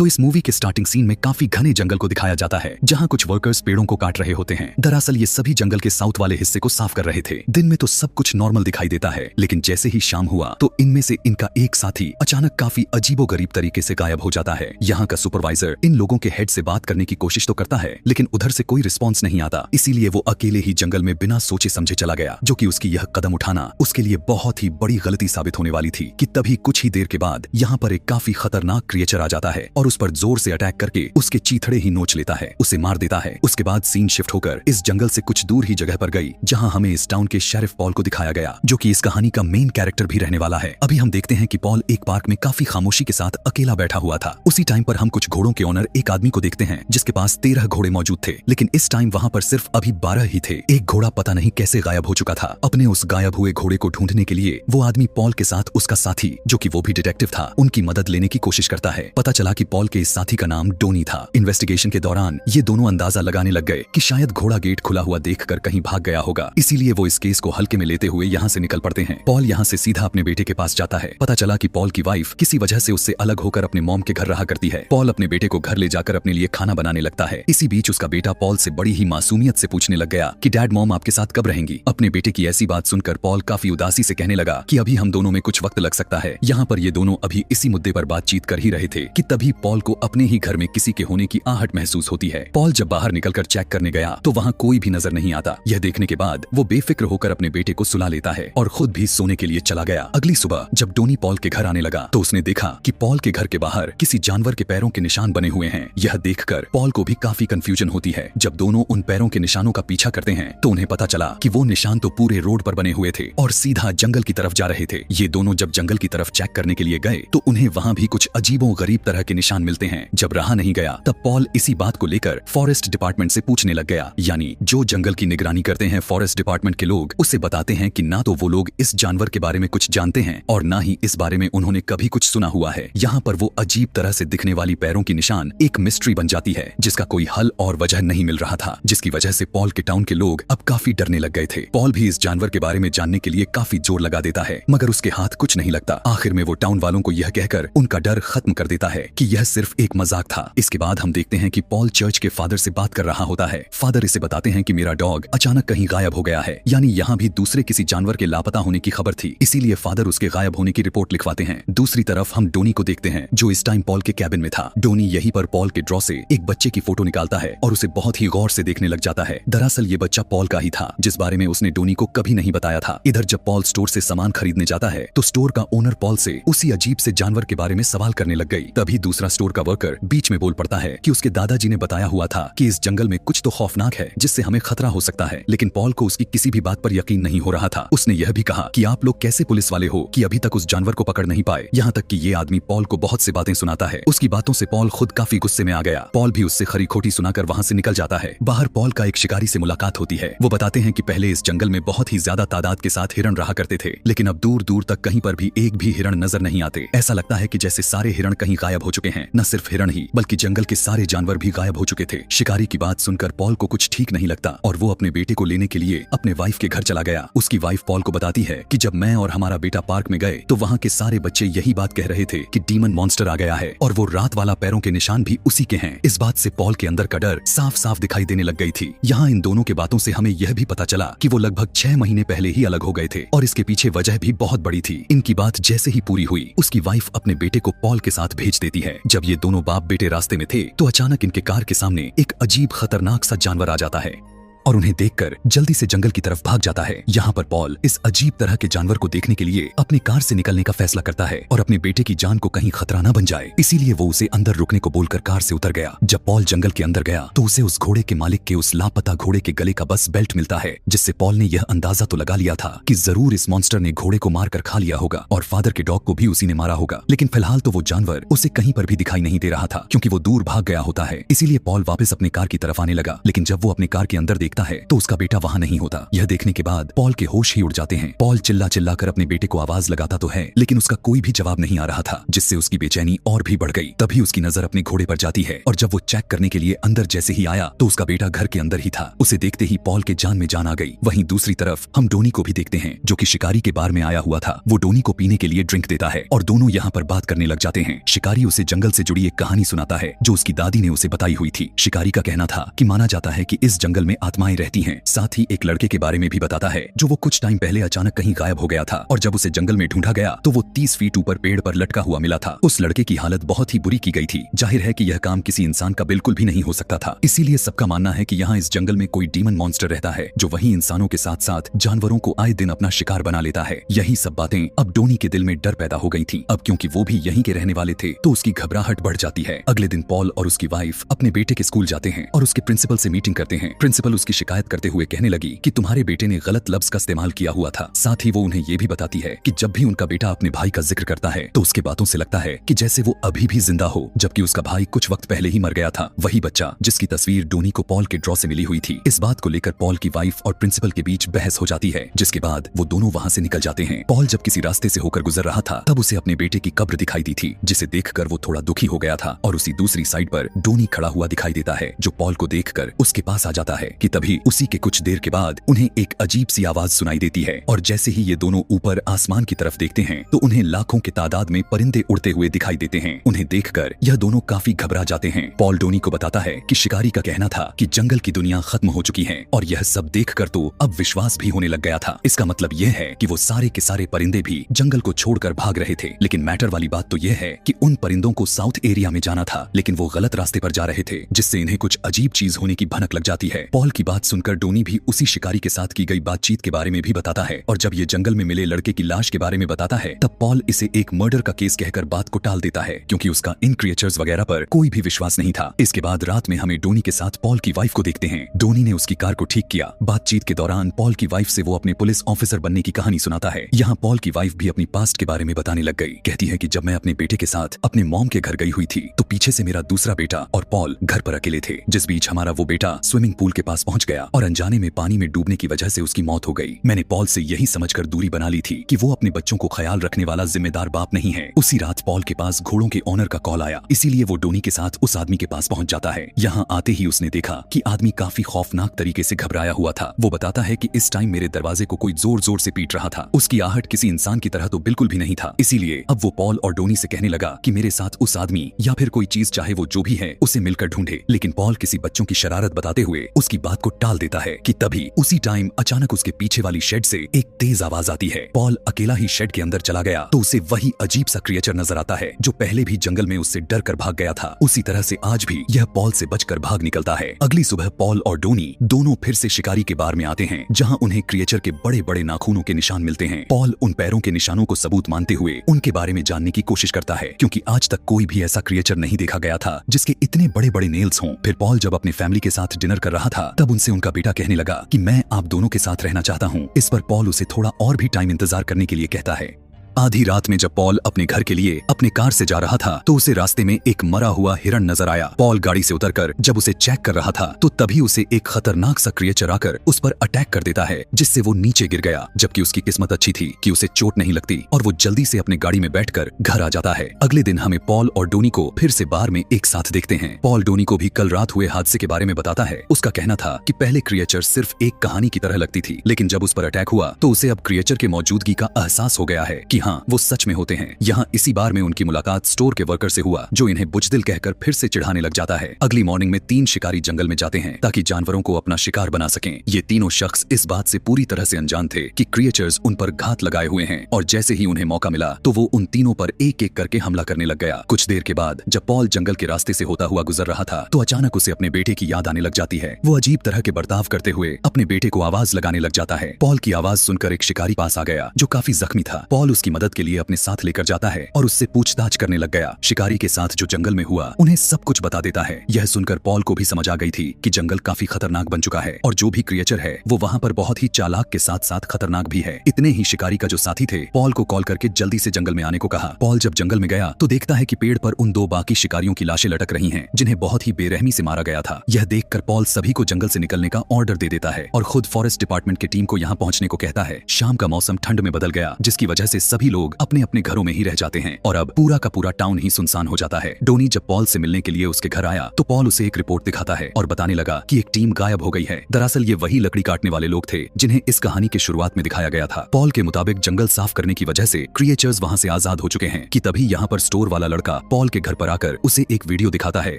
तो इस मूवी के स्टार्टिंग सीन में काफी घने जंगल को दिखाया जाता है, जहाँ कुछ वर्कर्स पेड़ों को काट रहे होते हैं। दरअसल ये सभी जंगल के साउथ वाले हिस्से को साफ कर रहे थे। दिन में तो सब कुछ नॉर्मल दिखाई देता है, लेकिन जैसे ही शाम हुआ तो इनमें से इनका एक साथी अचानक काफी अजीबोगरीब तरीके से गायब हो जाता है। यहाँ का सुपरवाइजर इन लोगों के हेड से बात करने की कोशिश तो करता है, लेकिन उधर से कोई रिस्पॉन्स नहीं आता। इसीलिए वो अकेले ही जंगल में बिना सोचे समझे चला गया, जो कि उसकी यह कदम उठाना उसके लिए बहुत ही बड़ी गलती साबित होने वाली थी। कि तभी कुछ ही देर के बाद यहाँ पर एक काफी खतरनाक क्रिएचर आ जाता है और उस पर जोर से अटैक करके उसके चीथड़े ही नोच लेता है, उसे मार देता है। उसके बाद सीन शिफ्ट होकर इस जंगल से कुछ दूर ही जगह पर गई, जहाँ हमें इस टाउन के शेरिफ पॉल को दिखाया गया, जो कि इस कहानी का मेन कैरेक्टर भी रहने वाला है। अभी हम देखते हैं कि पॉल एक पार्क में काफी खामोशी के साथ अकेला बैठा हुआ था। उसी टाइम पर हम कुछ घोड़ों के ओनर एक आदमी को देखते हैं, जिसके पास 13 घोड़े मौजूद थे, लेकिन इस टाइम वहाँ पर सिर्फ अभी 12 ही थे। एक घोड़ा पता नहीं कैसे गायब हो चुका था। अपने उस गायब हुए घोड़े को ढूंढने के लिए वो आदमी पॉल के साथ उसका साथी, जो कि वो भी डिटेक्टिव था, उनकी मदद लेने की कोशिश करता है। पता चला कि पॉल के इस साथी का नाम डोनी था। इन्वेस्टिगेशन के दौरान ये दोनों अंदाजा लगाने लग गए कि शायद घोड़ा गेट खुला हुआ देखकर कहीं भाग गया होगा, इसीलिए वो इस केस को हल्के में लेते हुए यहाँ से निकल पड़ते हैं। पॉल यहाँ से सीधा अपने बेटे के पास जाता है। पता चला कि पॉल की वाइफ किसी वजह से उससे अलग होकर अपने मॉम के घर रहा करती है। पॉल अपने बेटे को घर ले जाकर अपने लिए खाना बनाने लगता है। इसी बीच उसका बेटा पॉल से बड़ी ही मासूमियत से पूछने लग गया कि डैड मॉम आपके साथ कब रहेंगी। अपने बेटे की ऐसी बात सुनकर पॉल काफी उदासी से कहने लगा कि अभी हम दोनों में कुछ वक्त लग सकता है। यहाँ पर ये दोनों अभी इसी मुद्दे पर बातचीत कर ही रहे थे कि तभी पॉल को अपने ही घर में किसी के होने की आहट महसूस होती है। पॉल जब बाहर निकलकर चेक करने गया तो वहाँ कोई भी नजर नहीं आता। यह देखने के बाद वो बेफिक्र होकर अपने बेटे को सुला लेता है और खुद भी सोने के लिए चला गया। अगली सुबह जब डोनी पॉल के घर आने लगा तो उसने देखा कि पॉल के घर के बाहर किसी जानवर के पैरों के निशान बने हुए हैं। यह देखकर पॉल को भी काफी कंफ्यूजन होती है। जब दोनों उन पैरों के निशानों का पीछा करते हैं तो उन्हें पता चला कि वो निशान तो पूरे रोड पर बने हुए थे और सीधा जंगल की तरफ जा रहे थे। ये दोनों जब जंगल की तरफ चेक करने के लिए गए तो उन्हें वहाँ भी कुछ अजीबो गरीब तरह के निशान मिलते हैं। जब रहा नहीं गया तब पॉल इसी बात को लेकर फॉरेस्ट डिपार्टमेंट से पूछने लग गया, यानी जो जंगल की निगरानी करते हैं फॉरेस्ट डिपार्टमेंट के लोग, उससे बताते हैं कि ना तो वो लोग इस जानवर के बारे में कुछ जानते हैं और ना ही इस बारे में उन्होंने कभी कुछ सुना हुआ है। यहाँ पर वो अजीब तरह से दिखने वाली पैरों की निशान एक मिस्ट्री बन जाती है, जिसका कोई हल और वजह नहीं मिल रहा था, जिसकी वजह से पॉल के टाउन के लोग अब काफी डरने लग गए थे। पॉल भी इस जानवर के बारे में जानने के लिए काफी जोर लगा देता है, मगर उसके हाथ कुछ नहीं लगता। आखिर में वो टाउन वालों को यह कहकर उनका डर खत्म कर देता है कि यह सिर्फ एक मजाक था। इसके बाद हम देखते हैं कि पॉल चर्च के फादर से बात कर रहा होता है। फादर इसे बताते हैं कि मेरा डॉग अचानक कहीं गायब हो गया है, यानी यहाँ भी दूसरे किसी जानवर के लापता होने की खबर थी, इसीलिए फादर उसके गायब होने की रिपोर्ट लिखवाते हैं। दूसरी तरफ हम डोनी को देखते हैं, जो इस टाइम पॉल के कैबिन में था। डोनी यहीं पर पॉल के ड्रॉ से एक बच्चे की फोटो निकालता है और उसे बहुत ही गौर से देखने लग जाता है। दरअसल ये बच्चा पॉल का ही था, जिस बारे में उसने डोनी को कभी नहीं बताया था। इधर जब पॉल स्टोर से सामान खरीदने जाता है तो स्टोर का ओनर पॉल से उसी अजीब से जानवर के बारे में सवाल करने लग गई। तभी दूसरा स्टोर का वर्कर बीच में बोल पड़ता है कि उसके दादाजी ने बताया हुआ था कि इस जंगल में कुछ तो खौफनाक है, जिससे हमें खतरा हो सकता है। लेकिन पॉल को उसकी किसी भी बात पर यकीन नहीं हो रहा था। उसने यह भी कहा कि आप लोग कैसे पुलिस वाले हो कि अभी तक उस जानवर को पकड़ नहीं पाए। यहाँ तक कि ये आदमी पॉल को बहुत सी बातें सुनाता है। उसकी बातों से पॉल खुद काफी गुस्से में आ गया। पॉल भी उससे खरी खोटी सुनाकर वहाँ से निकल जाता है। बाहर पॉल का एक शिकारी से मुलाकात होती है। वो बताते हैं कि पहले इस जंगल में बहुत ही ज्यादा तादाद के साथ हिरण रहा करते थे, लेकिन अब दूर दूर तक कहीं पर भी एक भी हिरण नजर नहीं आते। ऐसा लगता है कि जैसे सारे हिरण कहीं गायब हो चुके हैं। न सिर्फ हिरण ही बल्कि जंगल के सारे जानवर भी गायब हो चुके थे। शिकारी की बात सुनकर पॉल को कुछ ठीक नहीं लगता और वो अपने बेटे को लेने के लिए अपने वाइफ के घर चला गया। उसकी वाइफ पॉल को बताती है कि जब मैं और हमारा बेटा पार्क में गए तो वहाँ के सारे बच्चे यही बात कह रहे थे कि डीमन मॉन्स्टर आ गया है और वो रात वाला पैरों के निशान भी उसी के हैं। इस बात से पॉल के अंदर का डर साफ साफ दिखाई देने लग गई थी। यहाँ इन दोनों के बातों से हमें यह भी पता चला कि वो लगभग 6 महीने पहले ही अलग हो गए थे और इसके पीछे वजह भी बहुत बड़ी थी। इनकी बात जैसे ही पूरी हुई उसकी वाइफ अपने बेटे को पॉल के साथ भेज देती है। जब ये दोनों बाप बेटे रास्ते में थे तो अचानक इनके कार के सामने एक अजीब खतरनाक सा जानवर आ जाता है और उन्हें देखकर जल्दी से जंगल की तरफ भाग जाता है। यहाँ पर पॉल इस अजीब तरह के जानवर को देखने के लिए अपनी कार से निकलने का फैसला करता है और अपने बेटे की जान को कहीं खतरा न बन जाए, इसीलिए वो उसे अंदर रुकने को बोलकर कार से उतर गया। जब पॉल जंगल के अंदर गया तो उसे उस घोड़े के मालिक के उस लापता घोड़े के गले का बस बेल्ट मिलता है, जिससे पॉल ने यह अंदाजा तो लगा लिया था कि जरूर इस मॉन्स्टर ने घोड़े को मारकर खा लिया होगा और फादर के डॉग को भी उसी ने मारा होगा। लेकिन फिलहाल तो वो जानवर उसे कहीं पर भी दिखाई नहीं दे रहा था, क्योंकि वो दूर भाग गया होता है। इसीलिए पॉल वापस अपनी कार की तरफ आने लगा, लेकिन जब वो अपनी कार के अंदर देखता है तो उसका बेटा वहाँ नहीं होता। यह देखने के बाद पॉल के होश ही उड़ जाते हैं। पॉल चिल्ला चिल्ला कर अपने बेटे को आवाज लगाता तो है, लेकिन उसका कोई भी जवाब नहीं आ रहा था, जिससे उसकी बेचैनी और भी बढ़ गई। तभी उसकी नजर अपने घोड़े पर जाती है और जब वो चेक करने के लिए अंदर जैसे ही आया तो उसका बेटा घर के अंदर ही था। उसे देखते ही पॉल के जान में जान आ गई। वहीं दूसरी तरफ हम डोनी को भी देखते हैं, जो कि शिकारी के बार में आया हुआ था। वो डोनी को पीने के लिए ड्रिंक देता है और दोनों यहाँ पर बात करने लग जाते हैं। शिकारी उसे जंगल से जुड़ी एक कहानी सुनाता है जो उसकी दादी ने उसे बताई हुई थी। शिकारी का कहना था कि माना जाता है कि इस जंगल में आत्माएं रहती हैं। साथ ही एक लड़के के बारे में भी बताता है जो वो कुछ टाइम पहले अचानक कहीं गायब हो गया था और जब उसे जंगल में ढूंढा गया तो वो 30 फीट ऊपर पेड़ पर लटका हुआ मिला था। उस लड़के की हालत बहुत ही बुरी की गई थी। जाहिर है कि यह काम किसी इंसान का बिल्कुल भी नहीं हो सकता था। इसीलिए सबका मानना है कि यहाँ इस जंगल में कोई डीमन मॉन्स्टर रहता है जो वही इंसानों के साथ साथ जानवरों को आए दिन अपना शिकार बना लेता है। यही सब बातें अब डोनी के दिल में डर पैदा हो गई थी। अब क्योंकि वो भी यहीं के रहने वाले थे तो उसकी घबराहट बढ़ जाती है। अगले दिन पॉल और उसकी वाइफ अपने बेटे के स्कूल जाते हैं और उसके प्रिंसिपल से मीटिंग करते हैं। प्रिंसिपल उसकी शिकायत करते हुए कहने लगी कि तुम्हारे बेटे ने गलत लफ्ज का इस्तेमाल किया हुआ था। साथ ही वो उन्हें ये भी बताती है कि जब भी उनका बेटा अपने भाई का जिक्र करता है तो उसके बातों से लगता है कि जैसे वो अभी भी जिंदा हो, जबकि उसका भाई कुछ वक्त पहले ही मर गया था। वही बच्चा जिसकी तस्वीर डोनी को पॉल के ड्रॉ से मिली हुई थी। इस बात को लेकर पॉल की वाइफ और प्रिंसिपल के बीच बहस हो जाती है, जिसके बाद वो दोनों वहाँ से निकल जाते हैं। पॉल जब किसी रास्ते से होकर गुजर रहा था तब उसे अपने बेटे की कब्र दिखाई दी थी, जिसे देखकर वो थोड़ा दुखी हो गया था और उसी दूसरी साइड पर डोनी खड़ा हुआ दिखाई देता है, जो पॉल को देखकर उसके पास आ जाता है कि तभी उसी के कुछ देर के बाद उन्हें एक अजीब सी आवाज सुनाई देती है और जैसे ही ये दोनों ऊपर आसमान की तरफ देखते हैं तो उन्हें लाखों की तादाद में परिंदे उड़ते हुए दिखाई देते हैं। उन्हें देखकर यह दोनों काफी घबरा जाते हैं। पॉल डोनी को बताता है कि शिकारी का कहना था कि जंगल की दुनिया खत्म हो चुकी है और यह सब देखकर तो अब विश्वास भी होने लग गया था। इसका मतलब यह है कि वो सारे के सारे परिंदे भी जंगल को छोड़कर भाग रहे थे। लेकिन मैटर वाली बात तो यह है कि उन परिंदों को साउथ एरिया में जाना था, लेकिन वो गलत रास्ते पर जा रहे थे, जिससे इन्हें कुछ अजीब चीज होने की भनक लग जाती है। पॉल की बात सुनकर डोनी भी उसी शिकारी के साथ की गई बातचीत के बारे में भी बताता है और जब ये जंगल में मिले लड़के की लाश के बारे में बताता है तब पॉल इसे एक मर्डर का केस कहकर बात को टाल देता है, क्योंकि उसका इन क्रिएचर्स वगैरह पर कोई भी विश्वास नहीं था। इसके बाद रात में हमें डोनी के साथ पॉल की वाइफ को देखते हैं। डोनी ने उसकी कार को ठीक किया। बातचीत के दौरान पॉल की वाइफ से वो अपने पुलिस ऑफिसर बनने की कहानी सुनाता है। यहाँ पॉल की वाइफ भी अपनी पास्ट के बारे में बताने लग गई। कहती है कि जब मैं अपने बेटे के साथ अपने मॉम के घर गई हुई थी तो पीछे से मेरा दूसरा बेटा और पॉल घर पर अकेले थे, जिस बीच हमारा वो बेटा स्विमिंग पूल के पास पहुंच गया और अनजाने में पानी में डूबने की वजह से उसकी मौत हो गई। मैंने पॉल से यही समझकर दूरी बना ली थी कि वो अपने बच्चों को ख्याल रखने वाला जिम्मेदार बाप नहीं है। उसी रात पॉल के पास घोड़ों के ओनर का कॉल आया, इसीलिए वो डोनी के साथ उस आदमी के पास पहुंच जाता है। यहाँ आते ही उसने देखा कि आदमी काफी खौफनाक तरीके से घबराया हुआ था। वो बताता है कि इस टाइम मेरे दरवाजे को कोई जोर जोर से पीट रहा था। उसकी आहट किसी इंसान की तरह तो बिल्कुल भी नहीं था। इसीलिए अब वो पॉल और डोनी से कहने लगा कि मेरे साथ उस आदमी या फिर कोई चीज चाहे वो जो भी है उसे मिलकर ढूंढे। लेकिन पॉल किसी बच्चों की शरारत बताते हुए उसकी बात को टाल देता है कि तभी उसी टाइम अचानक उसके पीछे वाली शेड से एक तेज आवाज आती है। पॉल अकेला ही शेड के अंदर चला गया तो उसे वही अजीब सा क्रिएचर नजर आता है जो पहले भी जंगल में उससे डर कर भाग गया था। उसी तरह से आज भी यह पॉल से बचकर भाग निकलता है। अगली सुबह पॉल और डोनी दोनों फिर से शिकारी के बार में आते हैं, जहाँ उन्हें क्रिएचर के बड़े बड़े नाखूनों के निशान मिलते हैं। पॉल उन पैरों के निशानों को सबूत मानते हुए उनके बारे में जानने की कोशिश करता है, क्योंकि आज तक कोई भी ऐसा क्रिएचर नहीं देखा गया था जिसके इतने बड़े बड़े नेल्स हों। फिर पॉल जब अपनी फैमिली के साथ डिनर कर रहा था तब उनसे उनका बेटा कहने लगा कि मैं आप दोनों के साथ रहना चाहता हूँ। इस पर पॉल उसे थोड़ा और भी टाइम इंतजार करने के लिए कहता है। आधी रात में जब पॉल अपने घर के लिए अपने कार से जा रहा था तो उसे रास्ते में एक मरा हुआ हिरण नजर आया। पॉल गाड़ी से उतरकर जब उसे चेक कर रहा था तो तभी उसे एक खतरनाक सा क्रिएचर आकर उस पर अटैक कर देता है, जिससे वो नीचे गिर गया। जबकि उसकी किस्मत अच्छी थी कि उसे चोट नहीं लगती और वो जल्दी से अपने गाड़ी में बैठकर घर आ जाता है। अगले दिन हमें पॉल और डोनी को फिर से बार में एक साथ देखते हैं। पॉल डोनी को भी कल रात हुए हादसे के बारे में बताता है। उसका कहना था कि पहले क्रिएचर सिर्फ एक कहानी की तरह लगती थी, लेकिन जब उस पर अटैक हुआ तो उसे अब क्रिएचर के मौजूदगी का एहसास हो गया है कि हाँ, वो सच में होते हैं। यहाँ इसी बार में उनकी मुलाकात स्टोर के वर्कर से हुआ, जो इन्हें बुजदिल कहकर फिर से चिढ़ाने लग जाता है। अगली मॉर्निंग में 3 शिकारी जंगल में जाते हैं ताकि जानवरों को अपना शिकार बना सकें। ये तीनों शख्स इस बात से पूरी तरह से अनजान थे कि क्रिएचर्स उन पर घात लगाए हुए हैं और जैसे ही उन्हें मौका मिला तो वो उन तीनों पर एक एक करके हमला करने लग गया। कुछ देर के बाद जब पॉल जंगल के रास्ते से होता हुआ गुजर रहा था तो अचानक उसे अपने बेटे की याद आने लग जाती है। वो अजीब तरह के बर्ताव करते हुए अपने बेटे को आवाज लगाने लग जाता है। पॉल की आवाज सुनकर एक शिकारी पास आ गया जो काफी जख्मी था। पॉल उसकी की मदद के लिए अपने साथ लेकर जाता है और उससे पूछताछ करने लग गया। शिकारी के साथ जो जंगल में हुआ उन्हें सब कुछ बता देता है। यह सुनकर पॉल को भी समझ आ गई थी कि जंगल काफी खतरनाक बन चुका है और जो भी क्रिएचर है वो वहाँ पर बहुत ही चालाक के साथ साथ खतरनाक भी है। इतने ही शिकारी का जो साथी थे पॉल को कॉल करके जल्दी से जंगल में आने को कहा। पॉल जब जंगल में गया तो देखता है कि पेड़ पर उन 2 बाकी शिकारियों की लाशें लटक रही हैं जिन्हें बहुत ही बेरहमी से मारा गया था। यह देखकर पॉल सभी को जंगल से निकलने का ऑर्डर दे देता है और खुद फॉरेस्ट डिपार्टमेंट की टीम को यहाँ पहुंचने को कहता है। शाम का मौसम ठंड में बदल गया जिसकी वजह से सभी लोग अपने अपने घरों में ही रह जाते हैं और अब पूरा का पूरा टाउन ही सुनसान हो जाता है। डोनी जब पॉल से मिलने के लिए उसके घर आया तो पॉल उसे एक रिपोर्ट दिखाता है और बताने लगा कि एक टीम गायब हो गई है। दरअसल ये वही लकड़ी काटने वाले लोग थे जिन्हें इस कहानी के शुरुआत में दिखाया गया था। पॉल के मुताबिक जंगल साफ करने की वजह से क्रिएचर्स वहाँ से आजाद हो चुके हैं कि तभी यहाँ पर स्टोर वाला लड़का पॉल के घर पर आकर उसे एक वीडियो दिखाता है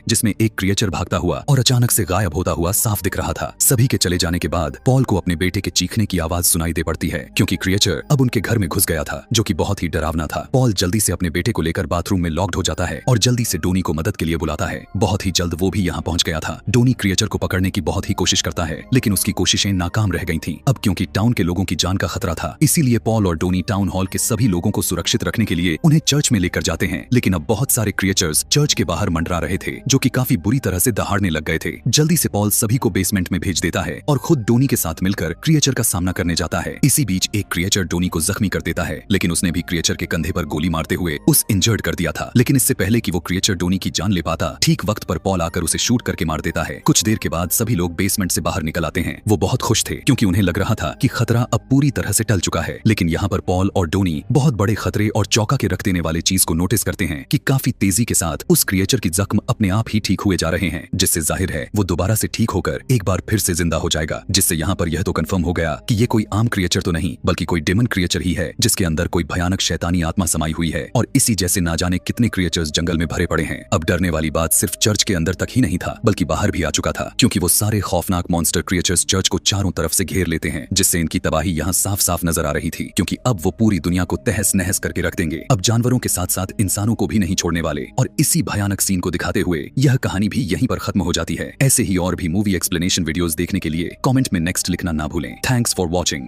जिसमें एक क्रिएचर भागता हुआ और अचानक से गायब होता हुआ साफ दिख रहा था। सभी के चले जाने के बाद पॉल को अपने बेटे के चीखने की आवाज सुनाई दे पड़ती है क्योंकि क्रिएचर अब उनके घर में घुस गया था जो कि बहुत ही डरावना था। पॉल जल्दी से अपने बेटे को लेकर बाथरूम में लॉक्ड हो जाता है और जल्दी से डोनी को मदद के लिए बुलाता है। बहुत ही जल्द वो भी यहाँ पहुंच गया था। डोनी क्रिएचर को पकड़ने की बहुत ही कोशिश करता है लेकिन उसकी कोशिशें नाकाम रह गई थीं। अब क्योंकि टाउन के लोगों की जान का खतरा था इसीलिए पॉल और डोनी टाउन हॉल के सभी लोगों को सुरक्षित रखने के लिए उन्हें चर्च में लेकर जाते हैं। लेकिन अब बहुत सारे क्रिएचर्स चर्च के बाहर मंडरा रहे थे जो कि काफी बुरी तरह से दहाड़ने लग गए थे। जल्दी से पॉल सभी को बेसमेंट में भेज देता है और खुद डोनी के साथ मिलकर क्रिएचर का सामना करने जाता है। इसी बीच एक क्रिएचर डोनी को जख्मी कर देता है लेकिन उसने भी क्रिएचर के कंधे पर गोली मारते हुए उस इंजर्ड कर दिया था। लेकिन इससे पहले कि वो क्रिएचर डोनी की जान ले पाता ठीक वक्त पर पॉल आकर उसे शूट करके मार देता है। कुछ देर के बाद सभी लोग बेसमेंट से बाहर निकल आते हैं। वो बहुत खुश थे क्योंकि उन्हें लग रहा था कि खतरा अब पूरी तरह से टल चुका है। लेकिन यहाँ पर पॉल और डोनी बहुत बड़े खतरे और चौंका के रख देने वाले चीज को नोटिस करते हैं कि काफी तेजी के साथ उस क्रिएचर की जख्म अपने आप ही ठीक हुए जा रहे हैं, जिससे जाहिर है वो दोबारा से ठीक होकर एक बार फिर से जिंदा हो जाएगा। जिससे यहाँ पर यह तो कंफर्म हो गया कि ये कोई आम क्रिएचर तो नहीं बल्कि कोई डेमन क्रिएचर ही है जिसके अंदर कोई भयानक शैतानी आत्मा समाई हुई है और इसी जैसे ना जाने कितने क्रिएचर्स जंगल में भरे पड़े हैं। अब डरने वाली बात सिर्फ चर्च के अंदर तक ही नहीं था बल्कि बाहर भी आ चुका था क्योंकि वो सारे खौफनाक मॉन्स्टर क्रिएचर्स चर्च को चारों तरफ से घेर लेते हैं जिससे इनकी तबाही यहाँ साफ साफ नजर आ रही थी क्योंकि अब वो पूरी दुनिया को तहस नहस करके रख देंगे। अब जानवरों के साथ साथ इंसानों को भी नहीं छोड़ने वाले। और इसी भयानक सीन को दिखाते हुए यह कहानी भी यहीं पर खत्म हो जाती है। ऐसे ही और भी मूवी एक्सप्लेनेशन वीडियोस देखने के लिए कमेंट में नेक्स्ट लिखना ना भूलें। Thanks for watching.